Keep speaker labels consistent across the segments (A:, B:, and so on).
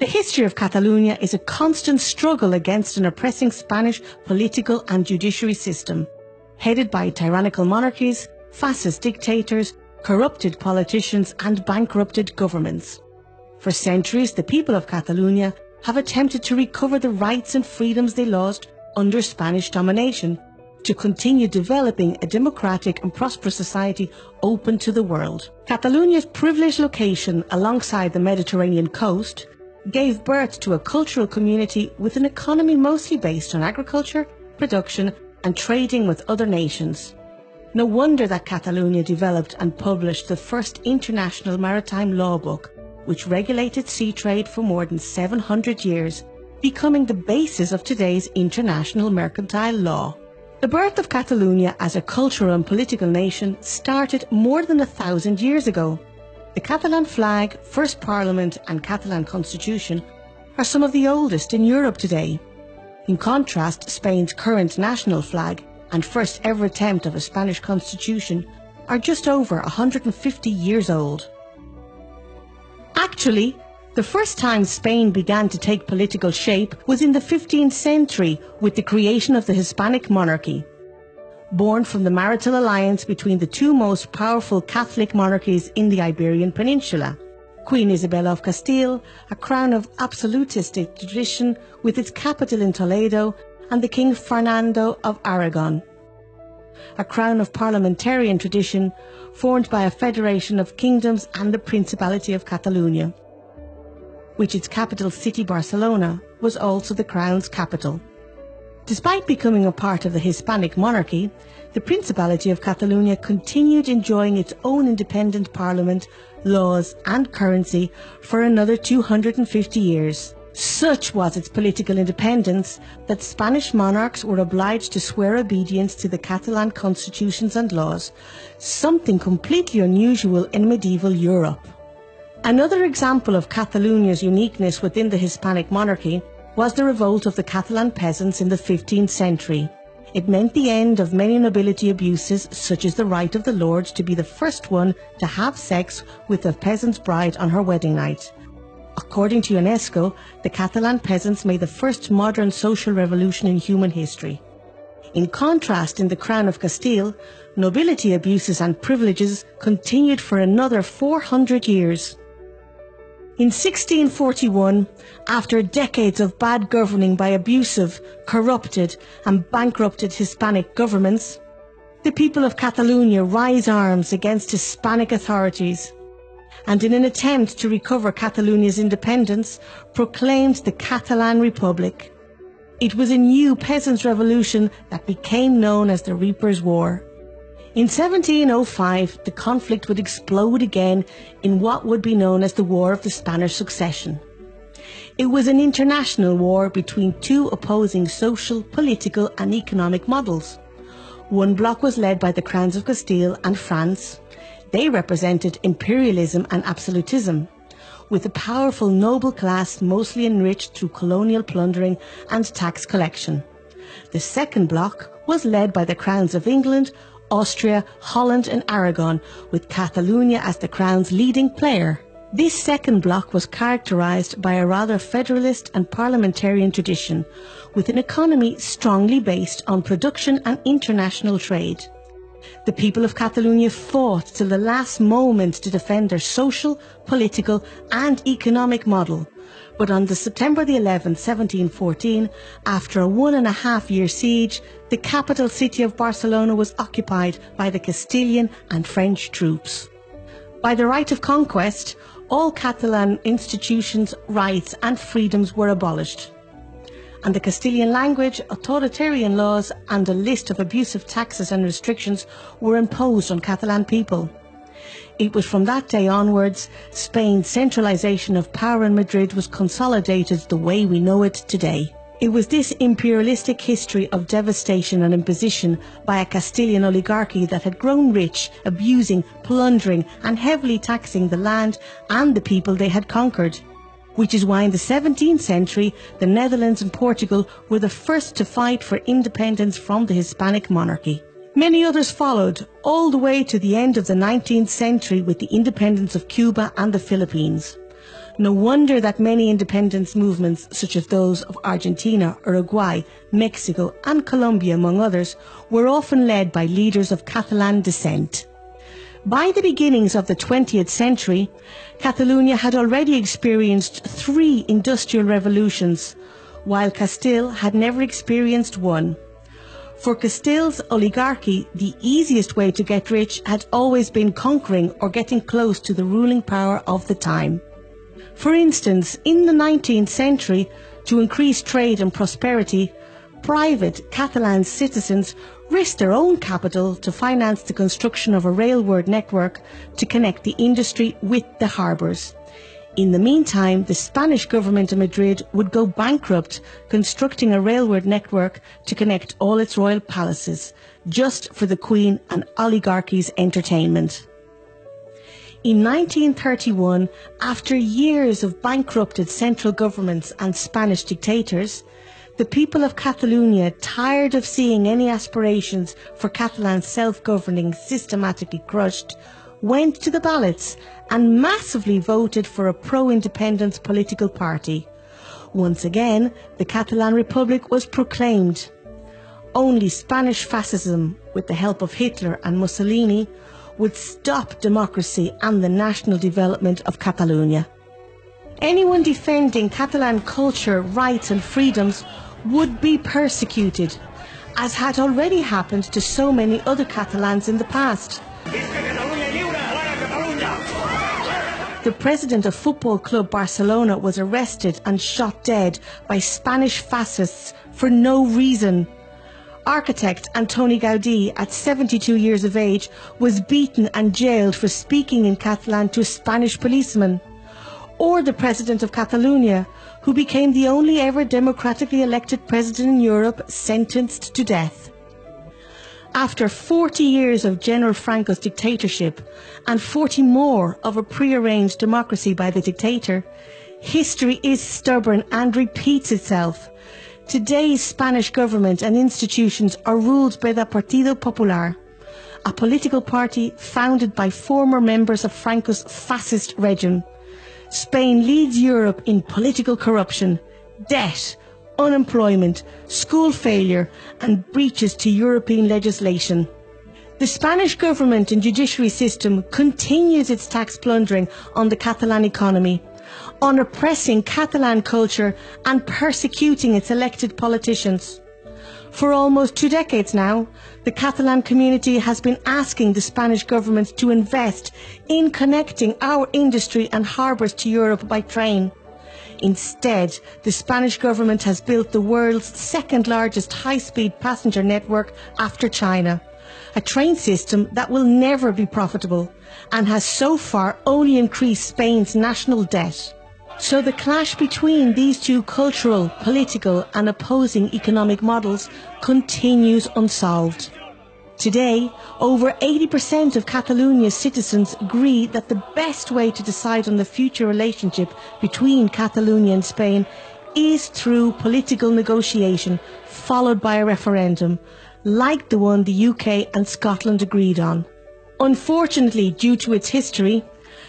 A: The history of Catalunya is a constant struggle against an oppressing Spanish political and judiciary system, headed by tyrannical monarchies, fascist dictators, corrupted politicians and bankrupted governments. For centuries, the people of Catalunya have attempted to recover the rights and freedoms they lost under Spanish domination, to continue developing a democratic and prosperous society open to the world. Catalunya's privileged location alongside the Mediterranean coast gave birth to a cultural community with an economy mostly based on agriculture, production and trading with other nations. No wonder that Catalunya developed and published the first international maritime law book, which regulated sea trade for more than 700 years, becoming the basis of today's international mercantile law. The birth of Catalunya as a cultural and political nation started more than 1,000 years ago. The Catalan flag, first parliament and Catalan constitution are some of the oldest in Europe today. In contrast, Spain's current national flag and first ever attempt of a Spanish constitution are just over 150 years old. Actually, the first time Spain began to take political shape was in the 15th century with the creation of the Hispanic monarchy. Born from the marital alliance between the two most powerful Catholic monarchies in the Iberian Peninsula, Queen Isabella of Castile, a crown of absolutistic tradition with its capital in Toledo, and the King Fernando of Aragon, a crown of parliamentarian tradition formed by a federation of kingdoms and the Principality of Catalunya, which its capital city Barcelona was also the crown's capital. Despite becoming a part of the Hispanic monarchy, the Principality of Catalunya continued enjoying its own independent parliament, laws and currency for another 250 years. Such was its political independence that Spanish monarchs were obliged to swear obedience to the Catalan constitutions and laws, something completely unusual in medieval Europe. Another example of Catalunya's uniqueness within the Hispanic monarchy was the revolt of the Catalan peasants in the 15th century. It meant the end of many nobility abuses, such as the right of the lord to be the first one to have sex with a peasant's bride on her wedding night. According to UNESCO, the Catalan peasants made the first modern social revolution in human history. In contrast, in the Crown of Castile, nobility abuses and privileges continued for another 400 years. In 1641, after decades of bad governing by abusive, corrupted and bankrupted Hispanic governments, the people of Catalunya raised arms against Hispanic authorities and, in an attempt to recover Catalunya's independence, proclaimed the Catalan Republic. It was a new peasants' revolution that became known as the Reapers' War. In 1705, the conflict would explode again in what would be known as the War of the Spanish Succession. It was an international war between two opposing social, political and economic models. One bloc was led by the Crowns of Castile and France. They represented imperialism and absolutism, with a powerful noble class mostly enriched through colonial plundering and tax collection. The second bloc was led by the Crowns of England, Austria, Holland and Aragon, with Catalunya as the Crown's leading player. This second bloc was characterised by a rather federalist and parliamentarian tradition, with an economy strongly based on production and international trade. The people of Catalunya fought till the last moment to defend their social, political and economic model. But on the September the 11th, 1714, after a 1.5-year siege, the capital city of Barcelona was occupied by the Castilian and French troops. By the right of conquest, all Catalan institutions, rights and freedoms were abolished, and the Castilian language, authoritarian laws and a list of abusive taxes and restrictions were imposed on Catalan people. It was from that day onwards, Spain's centralisation of power in Madrid was consolidated the way we know it today. It was this imperialistic history of devastation and imposition by a Castilian oligarchy that had grown rich, abusing, plundering and heavily taxing the land and the people they had conquered. Which is why in the 17th century, the Netherlands and Portugal were the first to fight for independence from the Hispanic monarchy. Many others followed, all the way to the end of the 19th century with the independence of Cuba and the Philippines. No wonder that many independence movements, such as those of Argentina, Uruguay, Mexico and Colombia, among others, were often led by leaders of Catalan descent. By the beginnings of the 20th century, Catalunya had already experienced 3 industrial revolutions, while Castile had never experienced one. For Castile's oligarchy, the easiest way to get rich had always been conquering or getting close to the ruling power of the time. For instance, in the 19th century, to increase trade and prosperity, private Catalan citizens risked their own capital to finance the construction of a railway network to connect the industry with the harbours. In the meantime, the Spanish government in Madrid would go bankrupt constructing a railway network to connect all its royal palaces, just for the Queen and oligarchy's entertainment. In 1931, after years of bankrupted central governments and Spanish dictators, the people of Catalunya, tired of seeing any aspirations for Catalan self-governing systematically crushed, went to the ballots and massively voted for a pro-independence political party. Once again, the Catalan Republic was proclaimed. Only Spanish fascism, with the help of Hitler and Mussolini, would stop democracy and the national development of Catalunya. Anyone defending Catalan culture, rights and freedoms would be persecuted, as had already happened to so many other Catalans in the past. The president of Football Club Barcelona was arrested and shot dead by Spanish fascists for no reason. Architect Antoni Gaudí, at 72 years of age, was beaten and jailed for speaking in Catalan to a Spanish policeman. Or the president of Catalunya, who became the only ever democratically elected president in Europe, sentenced to death. After 40 years of General Franco's dictatorship and 40 more of a prearranged democracy by the dictator, history is stubborn and repeats itself. Today's Spanish government and institutions are ruled by the Partido Popular, a political party founded by former members of Franco's fascist regime. Spain leads Europe in political corruption, debt, unemployment, school failure and breaches to European legislation. The Spanish government and judiciary system continues its tax plundering on the Catalan economy, on oppressing Catalan culture and persecuting its elected politicians. For almost 2 decades now, the Catalan community has been asking the Spanish government to invest in connecting our industry and harbours to Europe by train. Instead, the Spanish government has built the world's second largest high-speed passenger network after China, a train system that will never be profitable and has so far only increased Spain's national debt. So the clash between these two cultural, political and opposing economic models continues unsolved. Today, over 80% of Catalunya's citizens agree that the best way to decide on the future relationship between Catalunya and Spain is through political negotiation, followed by a referendum, like the one the UK and Scotland agreed on. Unfortunately, due to its history,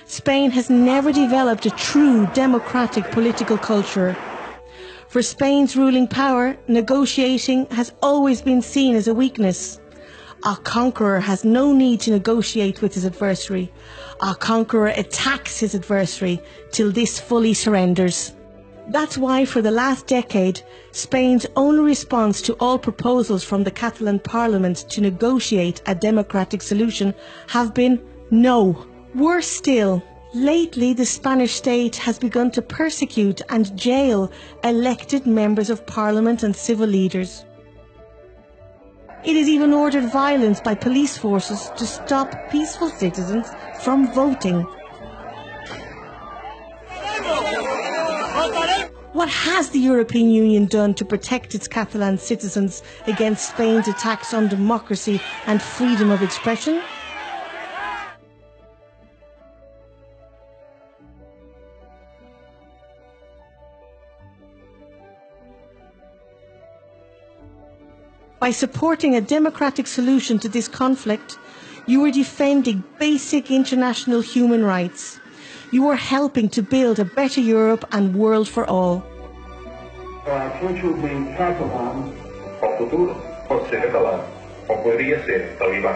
A: Spain has never developed a true democratic political culture. For Spain's ruling power, negotiating has always been seen as a weakness. A conqueror has no need to negotiate with his adversary. A conqueror attacks his adversary till this fully surrenders. That's why for the last decade, Spain's only response to all proposals from the Catalan Parliament to negotiate a democratic solution have been no. Worse still, lately the Spanish state has begun to persecute and jail elected members of Parliament and civil leaders. It has even ordered violence by police forces to stop peaceful citizens from voting. What has the European Union done to protect its Catalan citizens against Spain's attacks on democracy and freedom of expression? By supporting a democratic solution to this conflict, you are defending basic international human rights. You are helping to build a better Europe and world for all.
B: Our future will be Catalan.
C: El futur pot ser català, o podria ser talibà.